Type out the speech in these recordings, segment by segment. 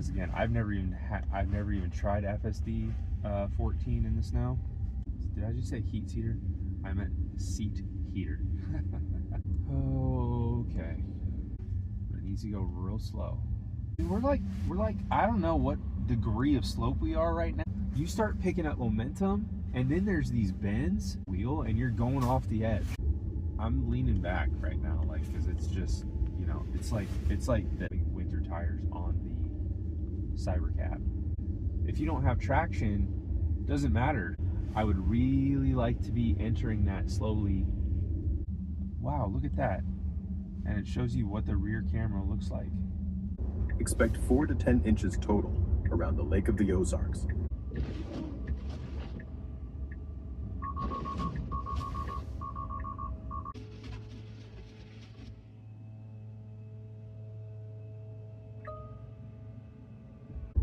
Because again, I've never even tried FSD 14 in the snow. Did I just say heat seater? I meant seat heater. Okay. But it needs to go real slow. We're like I don't know what degree of slope we are right now. You start picking up momentum, and then there's these bends, wheel, and you're going off the edge. I'm leaning back right now, like, because it's just, you know, it's like the winter tires on the Cybercab. If you don't have traction, doesn't matter. I would really like to be entering that slowly. Wow, look at that. And it shows you what the rear camera looks like. Expect 4 to 10 inches total around the Lake of the Ozarks.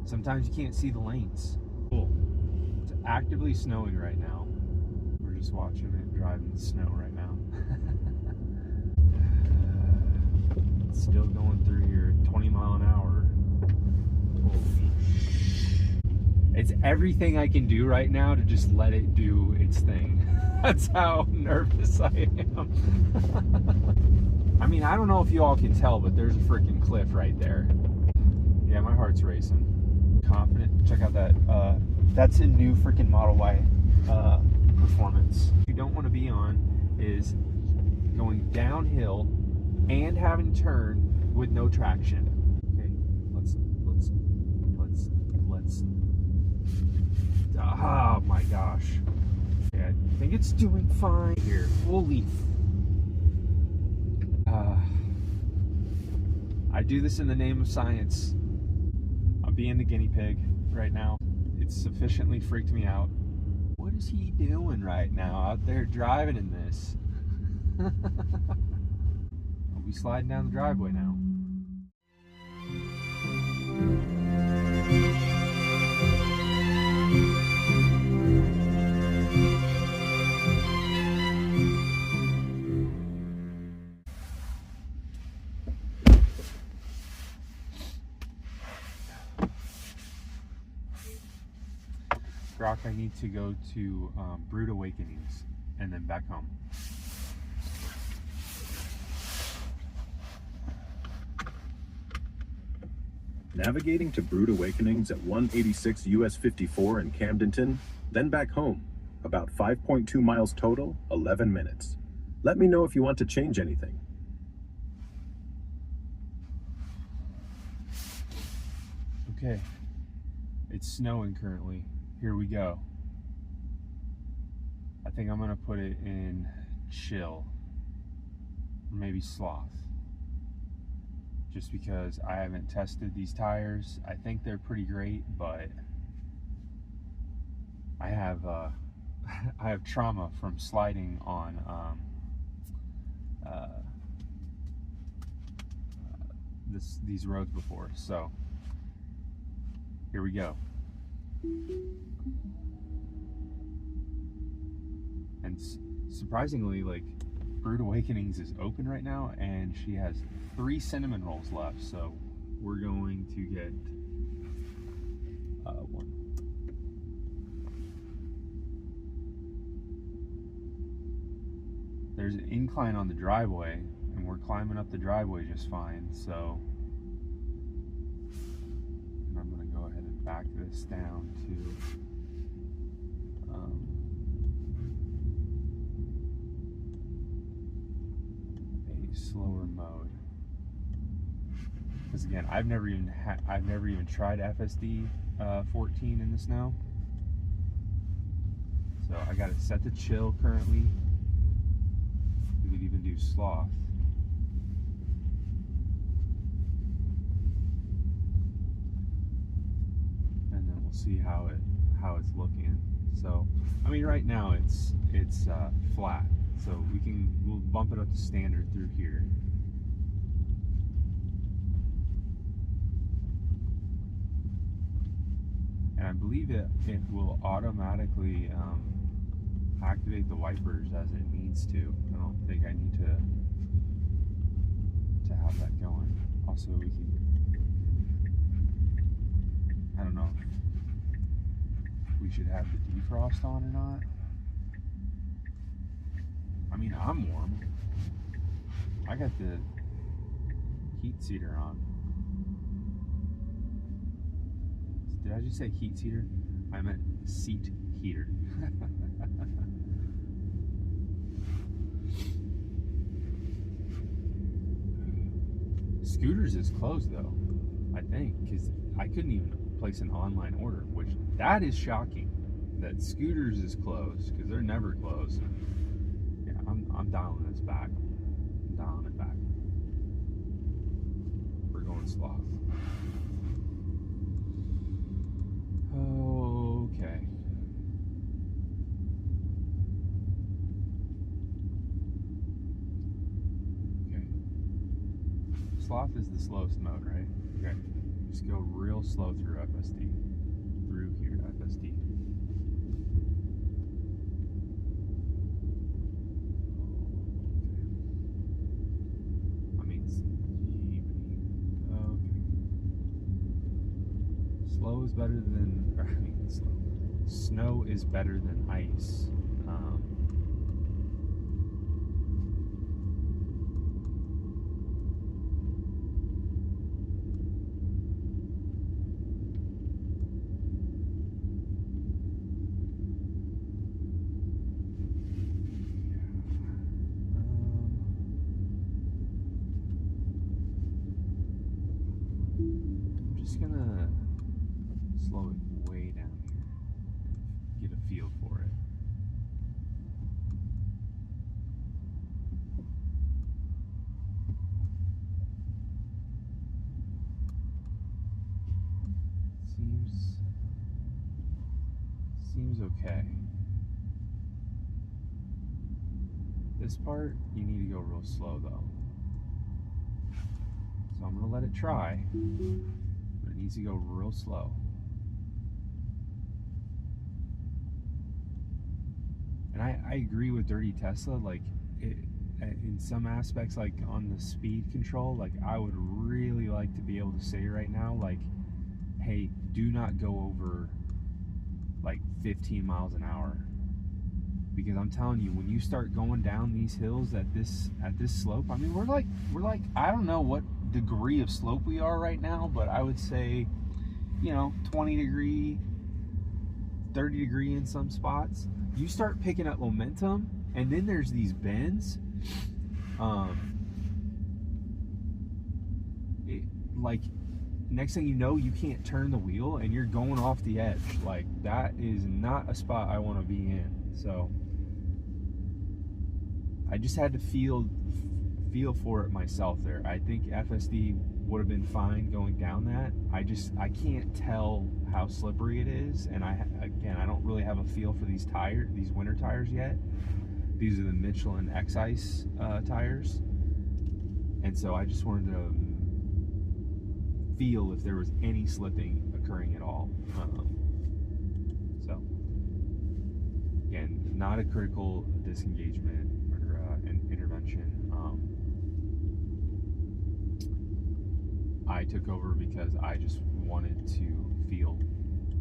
Sometimes you can't see the lanes. Cool. It's actively snowing right now. We're just watching it drive in the snow right now. It's still going through here, 20 mile an hour. Holy. It's everything I can do right now to just let it do its thing. That's how nervous I am. I mean, I don't know if you all can tell, but there's a freaking cliff right there. Yeah, my heart's racing. Confident. Check out that. That's a new freaking Model Y performance. What you don't want to be on is going downhill and having to turn with no traction. Okay, let's. Oh my gosh. Okay, I think it's doing fine here. Holy. I do this in the name of science. I'm being the guinea pig right now. It's sufficiently freaked me out. What is he doing right now out there driving in this? I'll be sliding down the driveway now. Brock, I need to go to Brood Awakenings and then back home. Navigating to Brood Awakenings at 186 US 54 in Camdenton, then back home. About 5.2 miles total, 11 minutes. Let me know if you want to change anything. Okay, it's snowing currently. Here we go. I think I'm gonna put it in chill, or maybe sloth. Just because I haven't tested these tires. I think they're pretty great, but I have I have trauma from sliding on these roads before. So here we go. And surprisingly, like, Brood Awakenings is open right now, and she has 3 cinnamon rolls left, so we're going to get one. There's an incline on the driveway, and we're climbing up the driveway just fine, so I'm going to go ahead and back this down to a slower mode. Because again, I've never even tried FSD 14 in the snow, so I got it set to chill currently. We could even do sloth. And then we'll see how it's looking. So, I mean, right now it's flat, so we'll bump it up to standard through here. And I believe it will automatically activate the wipers as it needs to. I don't think I need to have that going. Also, we can should have the defrost on or not. I mean, I'm warm. I got the heat seater on. Did I just say heat seater? I meant seat heater. Scooters is closed though, I think, because I couldn't even place an online order, which that is shocking that Scooters is closed, because they're never closed. Yeah, I'm dialing this back. I'm dialing it back. We're going sloth. Okay. Okay. Sloth is the slowest mode, right? Okay. Just go real slow through FSD. Through here, FSD. I mean, okay. Slow is better than, or I mean, slow. Snow is better than ice. I'm just gonna slow it way down here. Get a feel for it. Seems okay. This part, you need to go real slow though. So I'm gonna let it try, but it needs to go real slow. And I agree with Dirty Tesla, like in some aspects, like on the speed control, like I would really like to be able to say right now, like, hey, do not go over like 15 miles an hour. Because I'm telling you, when you start going down these hills at this slope, I mean, we're like I don't know what degree of slope we are right now, but I would say, 20 degree, 30 degree in some spots. You start picking up momentum, and then there's these bends. Like, next thing you know, you can't turn the wheel, and you're going off the edge. Like, that is not a spot I want to be in. So I just had to feel for it myself there. I think FSD would have been fine going down that. I can't tell how slippery it is, and I don't really have a feel for these winter tires yet. These are the Michelin X-Ice tires, and so I just wanted to feel if there was any slipping occurring at all. So again, not a critical disengagement or an intervention. I took over because I just wanted to feel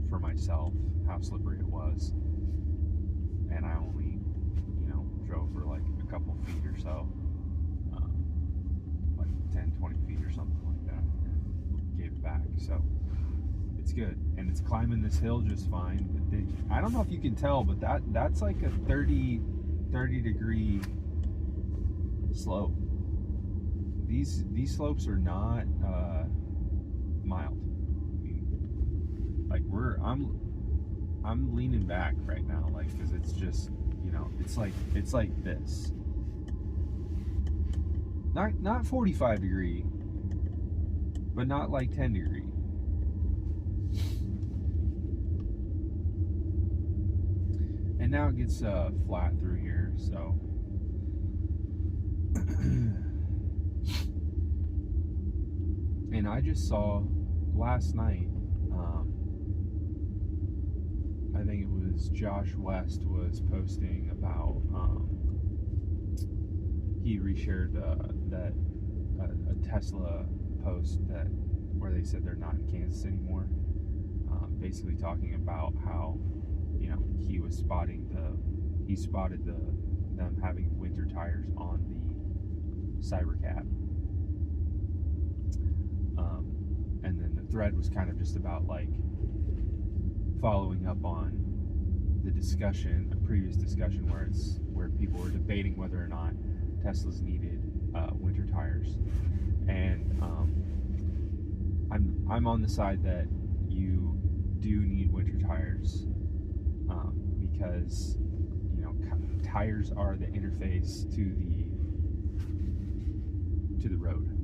for myself how slippery it was, and I only, drove for like a couple feet or so, like 10, 20 feet or something like that, and gave it back. So it's good, and it's climbing this hill just fine. But I don't know if you can tell, but that's like a 30 degree slope. These slopes are not mild. I mean, like I'm leaning back right now, like, because it's just, it's like this. Not 45 degree, but not like 10 degree. And now it gets flat through here, so and I just saw last night, I think it was Josh West was posting about, he reshared that a Tesla post where they said they're not in Kansas anymore, basically talking about how you know, he spotted them having winter tires on the Cybercab. And then the thread was kind of just about like following up on the discussion, a previous discussion where people were debating whether or not Teslas needed winter tires. And I'm on the side that you do need winter tires, because, you know, tires are the interface to the road.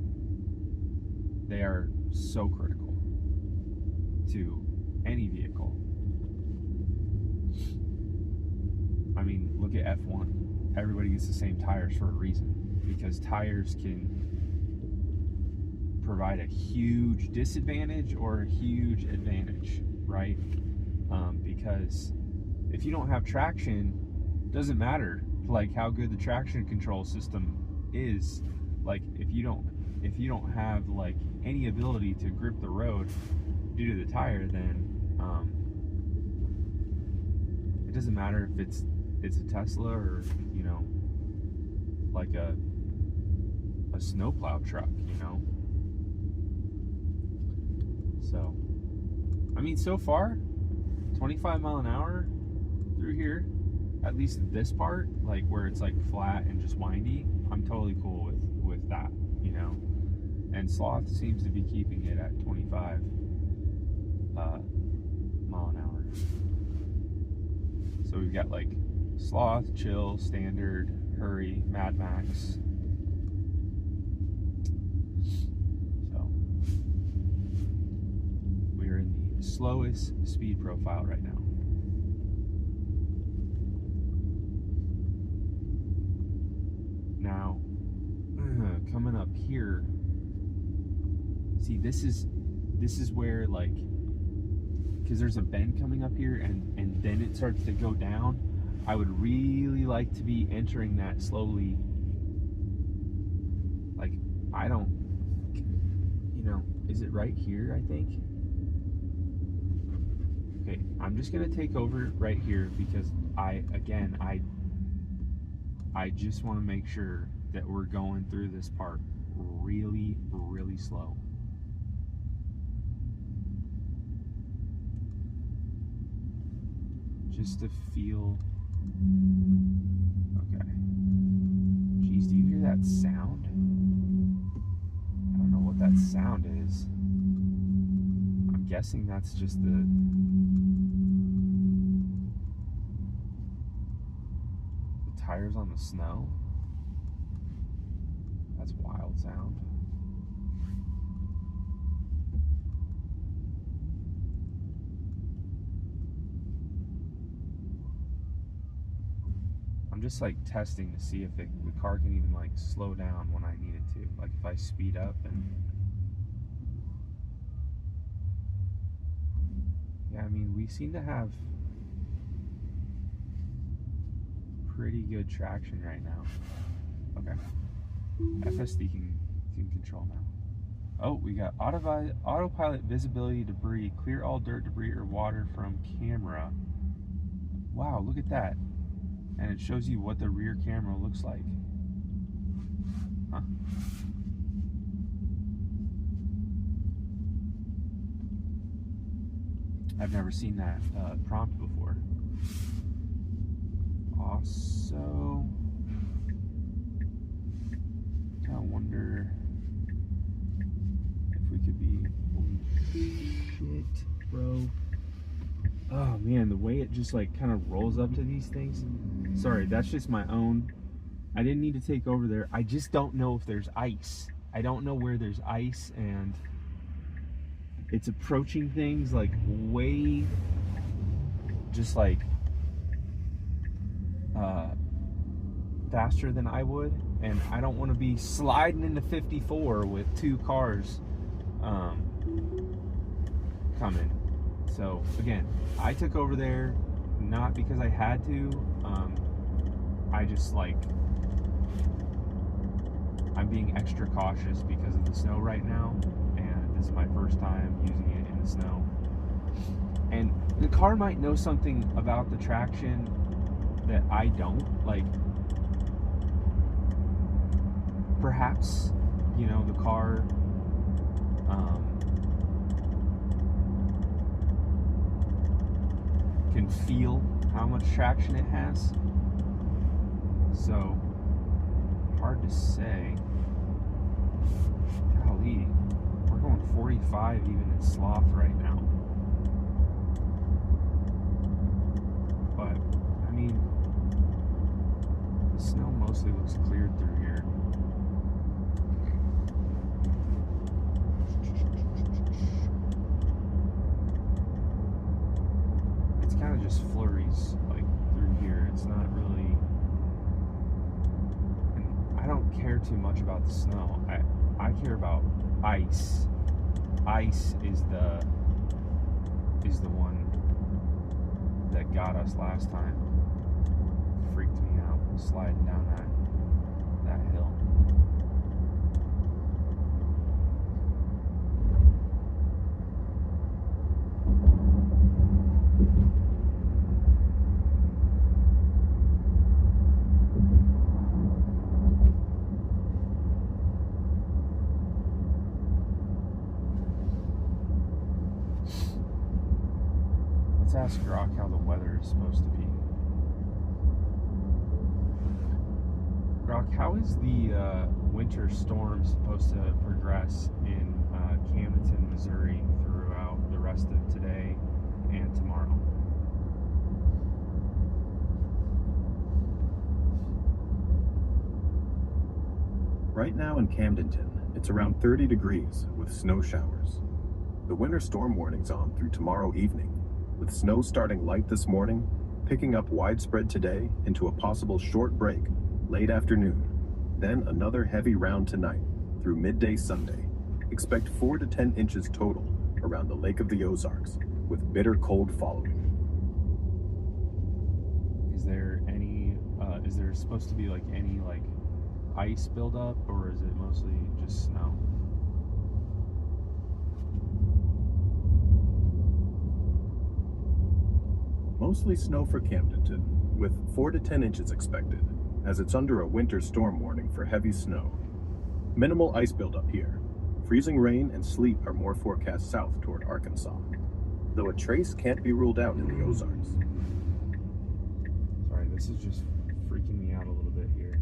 They are so critical to any vehicle. I mean, look at F1. Everybody gets the same tires for a reason, because tires can provide a huge disadvantage or a huge advantage, right? Because if you don't have traction, it doesn't matter like how good the traction control system is. Like if you don't have like any ability to grip the road due to the tire, then it doesn't matter if it's a Tesla or, you know, like a snowplow truck, you know. So, I mean, so far, 25 mile an hour through here, at least this part, like where it's like flat and just windy, I'm totally cool with that, you know. And Sloth seems to be keeping it at 25 mile an hour. So we've got like Sloth, Chill, Standard, Hurry, Mad Max. So we are in the slowest speed profile right now. Now, coming up here, see, this is where, like, because there's a bend coming up here, and then it starts to go down. I would really like to be entering that slowly. Like, I don't, you know, is it right here, I think? Okay, I'm just gonna take over right here, because I just want to make sure that we're going through this part really, really slow. Just to feel. Okay. Jeez, do you hear that sound? I don't know what that sound is. I'm guessing that's just the tires on the snow. That's wild sound. I'm just like testing to see if the car can even like slow down when I need it to. Like if I speed up and... Yeah, I mean, we seem to have pretty good traction right now. Okay. FSD can control now. Oh, we got autopilot visibility debris. Clear all dirt, debris, or water from camera. Wow, look at that. And it shows you what the rear camera looks like. Huh. I've never seen that prompt before. Also, I wonder if we could be... Holy shit, bro. Oh man, the way it just like kind of rolls up to these things. Sorry, that's just my own. I didn't need to take over there. I just don't know if there's ice. I don't know where there's ice, and it's approaching things like way just like faster than I would, and I don't want to be sliding into 54 with two cars coming. So again, I took over there not because I had to. I just like, I'm being extra cautious because of the snow right now, and this is my first time using it in the snow. And the car might know something about the traction that I don't. Like, perhaps, you know, the car can feel how much traction it has. So, hard to say. Golly, we're going 45 even in Sloth right now. But, I mean, the snow mostly looks cleared through here. It's kind of just flurries, like, through here. It's not really... And I don't care too much about the snow. I care about ice. Ice is the one that got us last time. Freaked me out sliding down that hill. Let's ask Grok how the weather is supposed to be. Grok, how is the winter storm supposed to progress in Camden, Missouri throughout the rest of today and tomorrow? Right now in Camdenton, it's around 30 degrees with snow showers. The winter storm warning's on through tomorrow evening, with snow starting light this morning, picking up widespread today into a possible short break late afternoon, then another heavy round tonight through midday Sunday. Expect 4 to 10 inches total around the Lake of the Ozarks, with bitter cold following. Is there any, is there supposed to be like any like ice buildup, or is it mostly just snow? Mostly snow for Camdenton, with 4 to 10 inches expected, as it's under a winter storm warning for heavy snow. Minimal ice buildup here. Freezing rain and sleet are more forecast south toward Arkansas, though a trace can't be ruled out in the Ozarks. Sorry, this is just freaking me out a little bit here.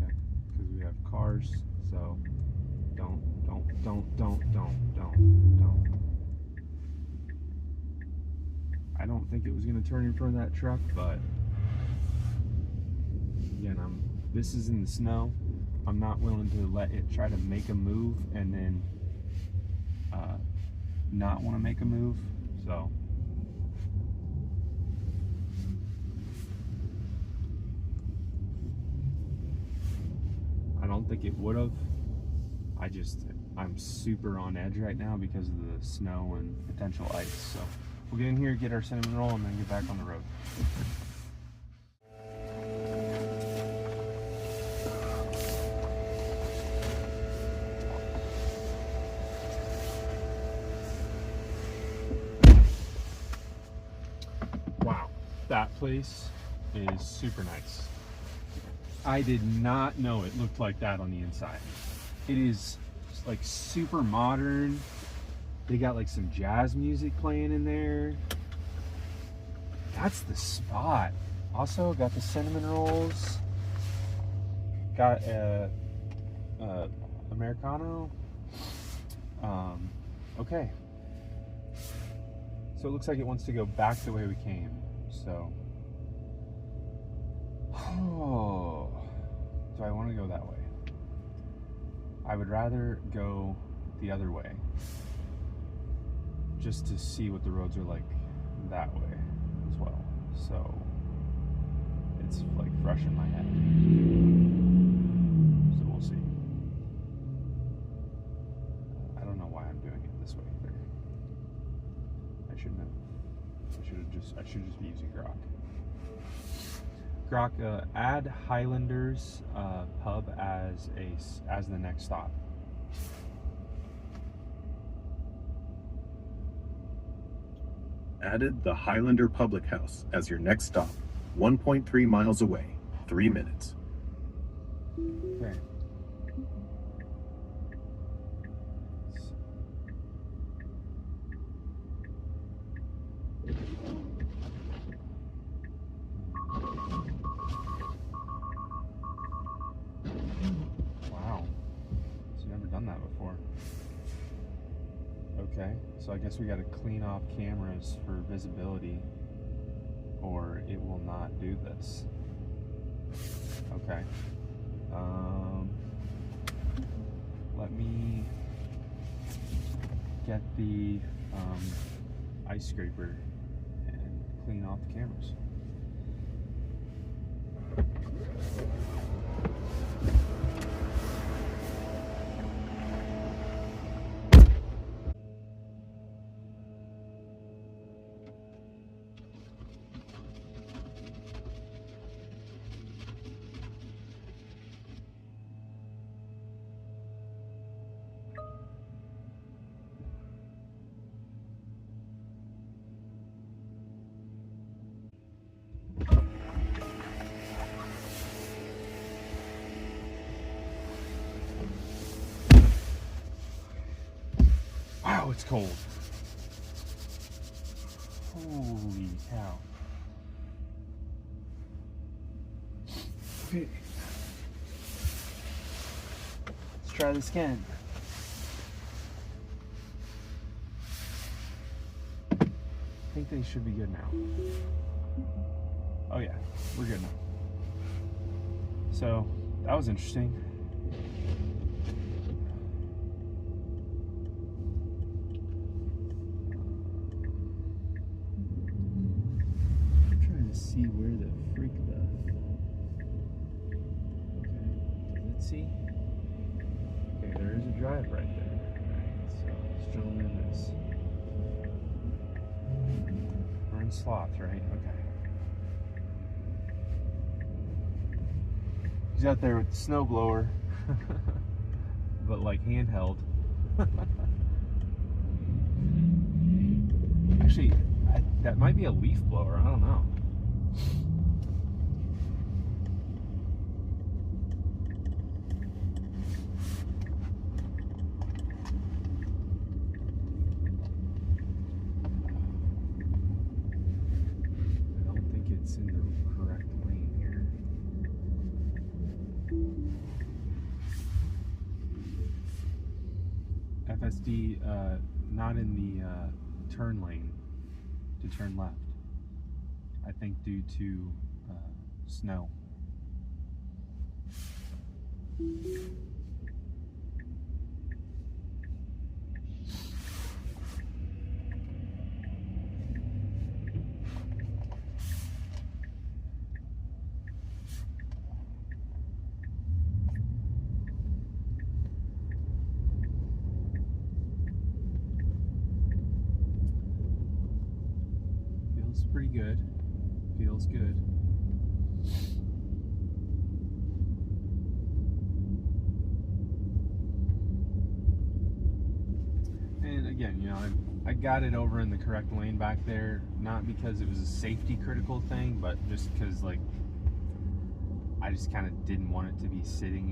Okay, because we have cars, so don't. I don't think it was going to turn in front of that truck, but again, this is in the snow. I'm not willing to let it try to make a move and then not want to make a move. So I don't think it would have. I'm super on edge right now because of the snow and potential ice. So we'll get in here, get our cinnamon roll, and then get back on the road. Wow, that place is super nice. I did not know it looked like that on the inside. It is like super modern. They got like some jazz music playing in there. That's the spot. Also got the cinnamon rolls. Got a Americano. Okay. So it looks like it wants to go back the way we came. So, do I want to go that way? I would rather go the other way, just to see what the roads are like that way as well. So it's like fresh in my head. So we'll see. I don't know why I'm doing it this way either. I shouldn't have. I should just be using Grok. Grok, add Highlanders pub as the next stop. Added the Highlander Public House as your next stop. 1.3 miles away. 3 minutes. Okay. Wow. I've never done that before. Okay, so I guess we got to clean off cameras for visibility, or it will not do this. Okay. Let me get the ice scraper and clean off the cameras. Wow, it's cold. Holy cow. Okay. Let's try this again. I think they should be good now. Oh yeah, we're good now. So, that was interesting. See where the freak the... Okay, does it see? Okay, there is a drive right there. Alright, so this gentleman is... We're in sloth, right? Okay. He's out there with the snowblower. But like handheld. Actually, that might be a leaf blower, I don't know. In the correct lane here. FSD not in the turn lane to turn left. I think due to snow. Feels pretty good. Feels good. And again, you know, I got it over in the correct lane back there, not because it was a safety critical thing, but just because like I just kind of didn't want it to be sitting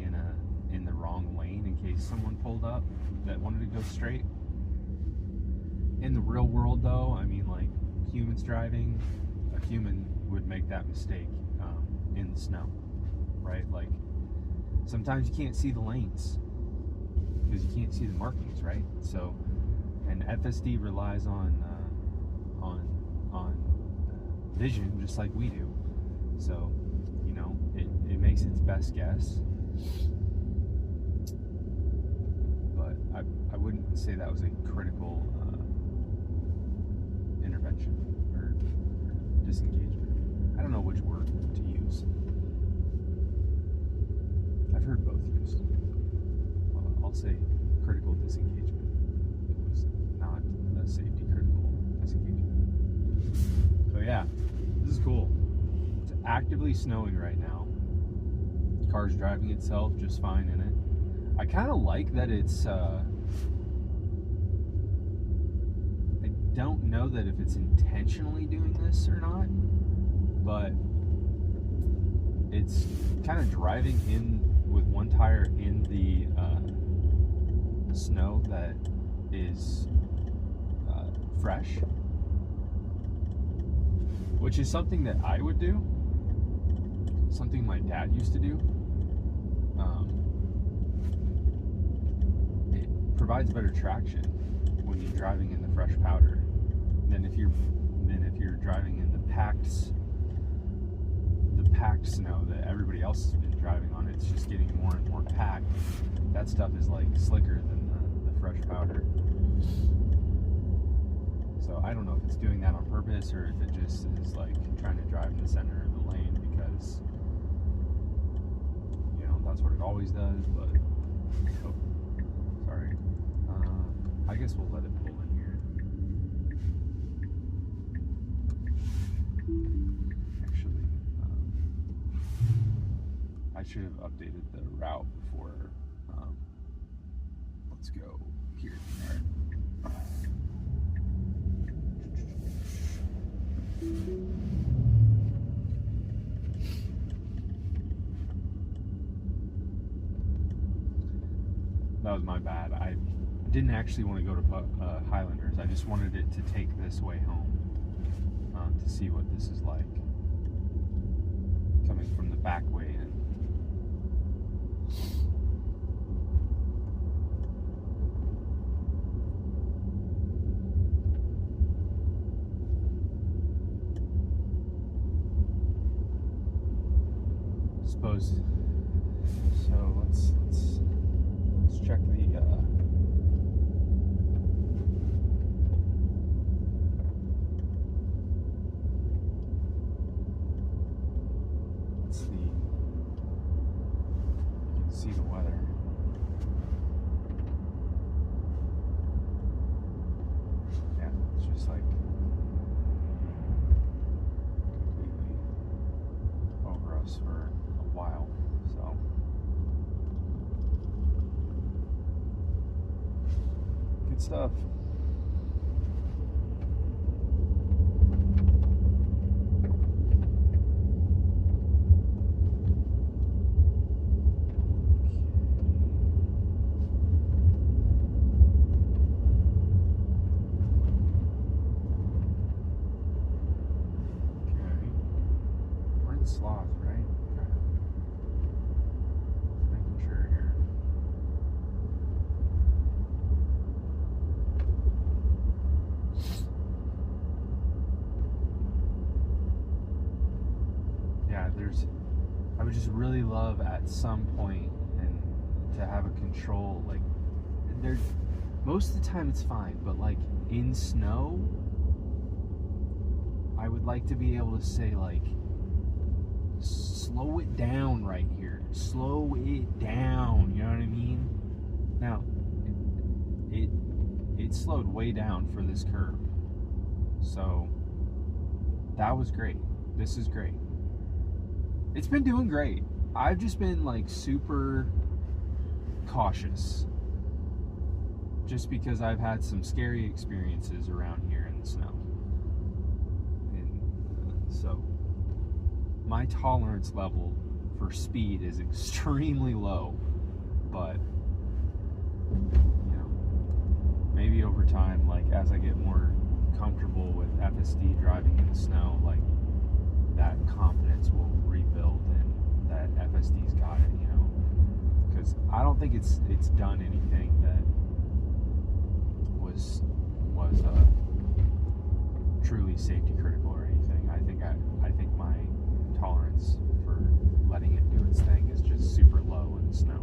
in the wrong lane in case someone pulled up that wanted to go straight. In the real world though, I mean, like humans driving, a human would make that mistake in the snow, right? Like sometimes you can't see the lanes because you can't see the markings, right? So, and FSD relies on vision just like we do. So, you know, it makes its best guess. But I wouldn't say that was a critical intervention or disengagement. I don't know which word to use. I've heard both used. Well, I'll say critical disengagement. It was not a safety critical disengagement. So yeah, this is cool. It's actively snowing right now. The car's driving itself just fine in it. I kind of like that it's I don't know that if it's intentionally doing this or not, but it's kind of driving in with one tire in the snow that is fresh, which is something that I would do, something my dad used to do. It provides better traction when you're driving in the fresh powder than if you're driving in the packed snow that everybody else has been driving on. It's just getting more and more packed. That stuff is like slicker than the fresh powder. So I don't know if it's doing that on purpose or if it just is like trying to drive in the center of the lane because, you know, that's what it always does. But oh, sorry. I guess we'll let it pull in here. Actually, I should have updated the route before. Let's go here. All right. That was my bad. I didn't actually want to go to Highlanders. I just wanted it to take this way home to see what this is like coming from the back way in. Suppose so. Let's check the let's see. You can see the weather. Yeah, it's just like completely over us for a while, so good stuff. Okay. We're in Sloth, right? Okay. Just making sure here. Yeah, I would just really love at some point and to have a control, like, most of the time it's fine, but like in snow, I would like to be able to say like, slow it down right here, slow it down, you know what I mean? Now, it slowed way down for this curve, so that was great. This is great. It's been doing great. I've just been like super cautious just because I've had some scary experiences around here in the snow. And so my tolerance level for speed is extremely low, but you know, maybe over time, like as I get more comfortable with FSD driving in the snow, like that confidence will rebuild and that FSD's got it, you know, because I don't think it's done anything that was truly safety critical or anything. I think my tolerance for letting it do its thing is just super low in the snow.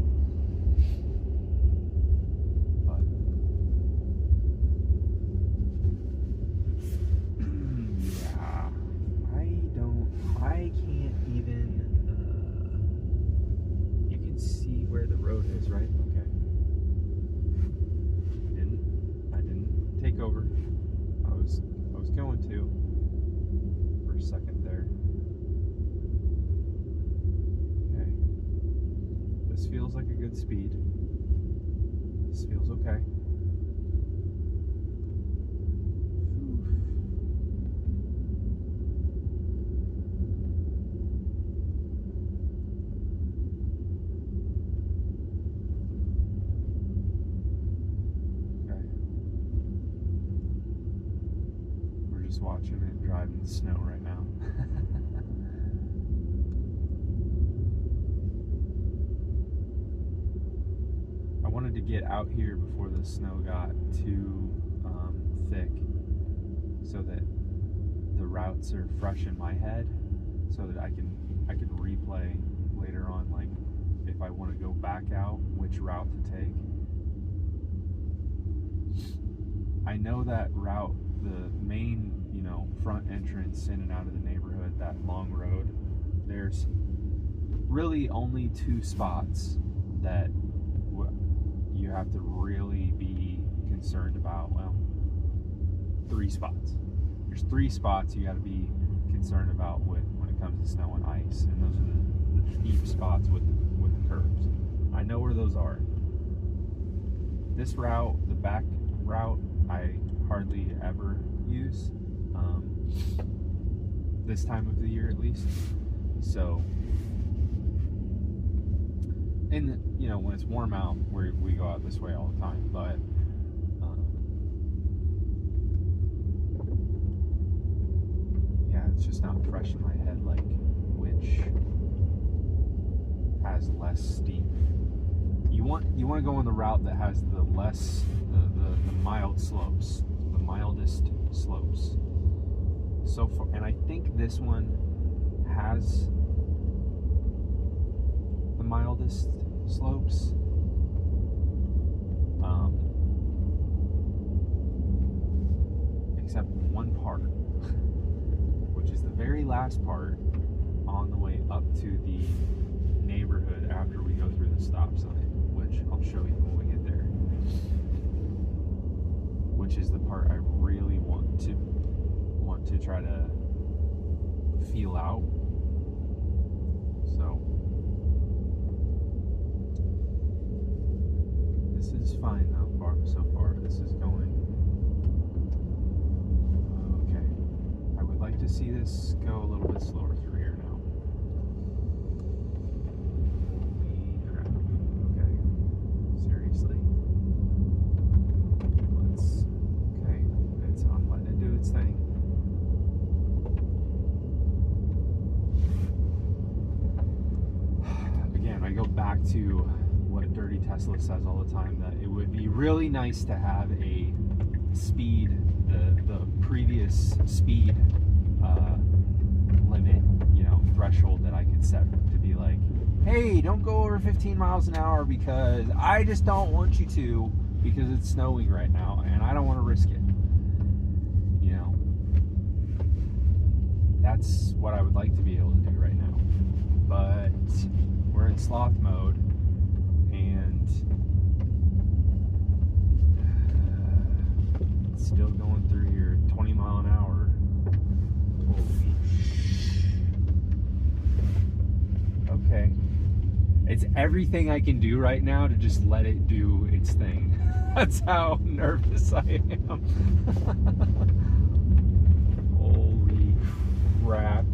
But yeah, I can't even. You can see where the road is, right? Okay. I didn't take over. I was going to for a second there. Okay. This feels like a good speed. This feels okay. just watching it drive in the snow right now. I wanted to get out here before the snow got too thick, so that the routes are fresh in my head, so that I can replay later on, like if I want to go back out, which route to take. I know that route, the main, front entrance in and out of the neighborhood, that long road, there's really only 2 spots that you have to really be concerned about. Well, 3 spots. There's 3 spots you got to be concerned about when it comes to snow and ice, and those are the steep spots with the curves. I know where those are. This route, the back route, I hardly ever use, this time of the year at least. So, and when it's warm out, we go out this way all the time, but yeah, it's just not fresh in my head, like which has less steep. You want to go on the route that has the mild slopes, the mildest slopes. So far, and I think this one has the mildest slopes. Except one part, which is the very last part on the way up to the neighborhood after we go through the stop sign, which I'll show you when we get there, which is the part I really want to try to feel out. So this is fine though, so far. This is going okay. I would like to see this go a little bit slower through here now. Holy crap. Okay. Seriously? It's on letting it do its thing. Again, I go back to what Dirty Tesla says all the time, that it would be really nice to have a speed, the previous speed limit, threshold that I could set to be like, hey, don't go over 15 miles an hour because I just don't want you to, because it's snowing right now and I don't want to risk it. That's what I would like to be able to do right now. But we're in sloth mode, and it's still going through here 20 mile an hour. Holy. Okay. It's everything I can do right now to just let it do its thing. That's how nervous I am. Holy crap.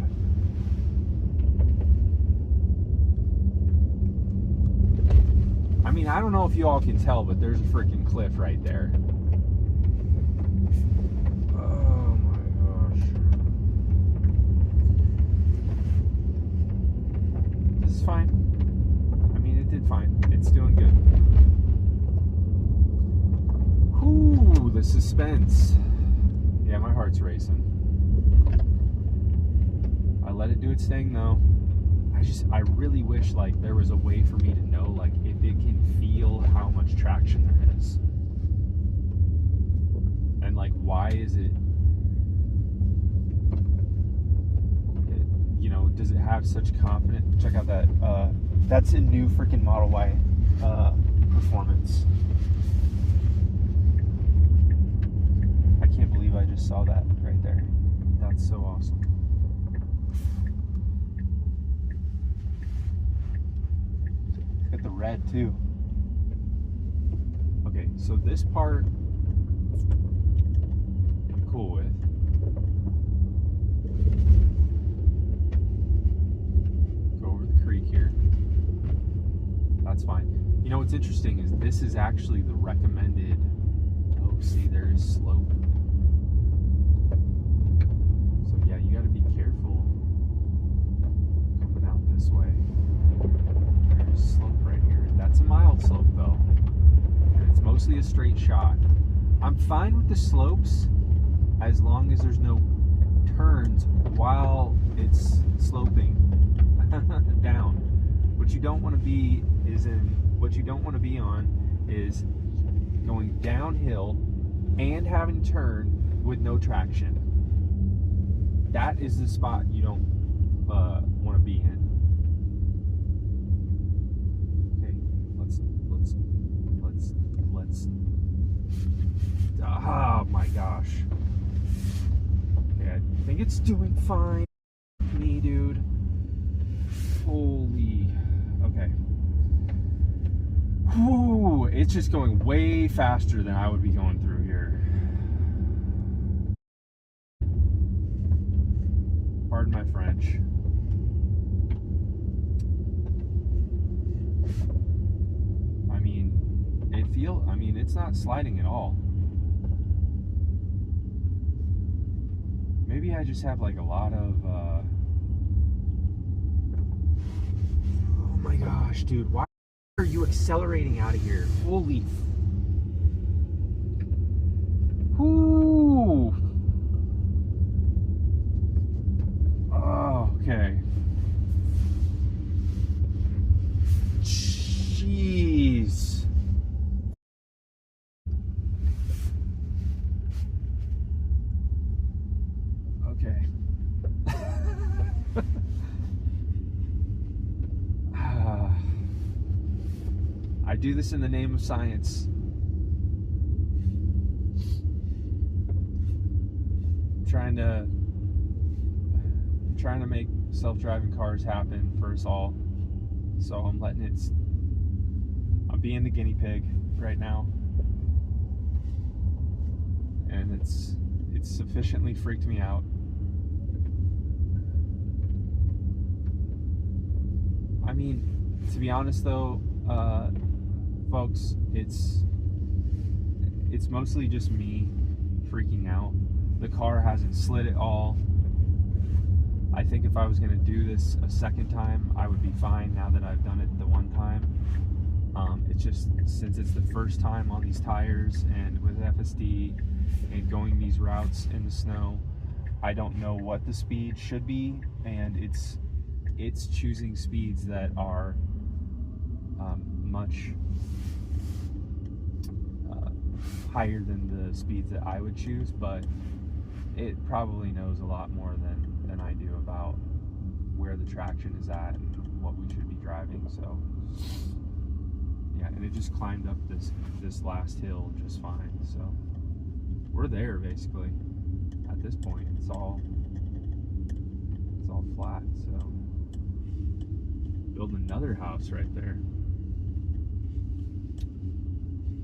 I mean, I don't know if you all can tell, but there's a freaking cliff right there. Oh my gosh. This is fine. I mean, it did fine. It's doing good. Whew, the suspense. Yeah, my heart's racing. I let it do its thing though. I really wish like there was a way for me to know like if it can feel how much traction there is. And like why is it does it have such confidence? Check out that that's a new freaking Model Y performance. I can't believe I just saw that right there. That's so awesome. Got the red too. Okay, so this part I'm cool with. Go over the creek here. That's fine. You know what's interesting is this is actually the recommended. Oh, see, there is slope. straight shot. I'm fine with the slopes as long as there's no turns while it's sloping down. What you don't want to be on is going downhill and having to turn with no traction. That is the spot you don't want to be in. Okay, let's. Oh my gosh. Okay, I think it's doing fine. Me, dude. Holy. Okay. Whew, it's just going way faster than I would be going through here. Pardon my French. I mean, it's not sliding at all. Maybe I just have like a lot of, oh my gosh, dude, why are you accelerating out of here? Holy. Whoo. Oh, okay. Jeez. Okay. I do this in the name of science. Trying to make self-driving cars happen for us all. So I'm being the guinea pig right now. And it's sufficiently freaked me out. I mean, to be honest though, folks, it's mostly just me freaking out. The car hasn't slid at all. I think if I was going to do this a second time, I would be fine now that I've done it the one time. It's just, since it's the first time on these tires and with FSD and going these routes in the snow, I don't know what the speed should be, and it's choosing speeds that are much higher than the speeds that I would choose, but it probably knows a lot more than I do about where the traction is at and what we should be driving. So yeah, and it just climbed up this last hill just fine. So we're there basically. At this point, it's all flat. So build another house right there.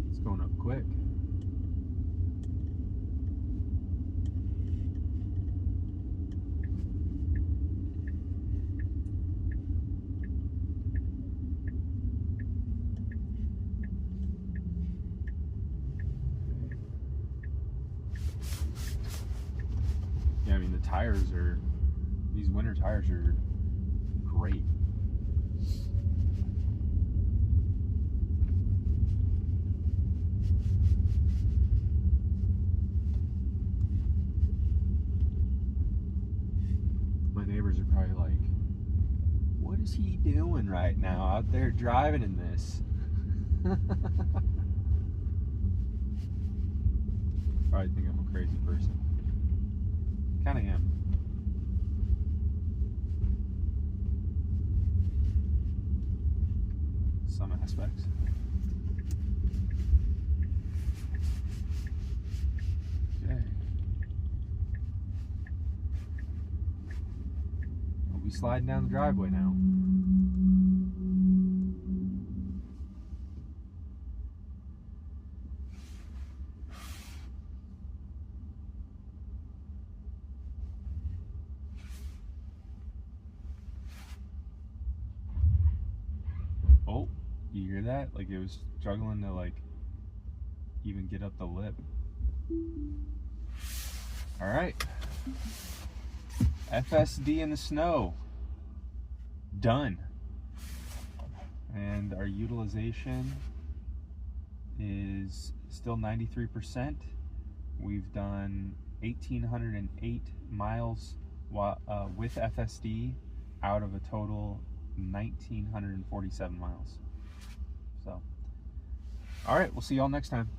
It's going up quick. Yeah, I mean, these winter tires are great. My neighbors are probably like, what is he doing right now out there driving in this? Probably think I'm a crazy person. Kind of am. Some aspects. Okay. We'll be sliding down the driveway now. Oh, you hear that? Like it was struggling to like even get up the lip. All right. FSD in the snow. Done. And our utilization is still 93%. We've done 1,808 miles with FSD out of a total 1,947 miles. So, all right, we'll see y'all next time.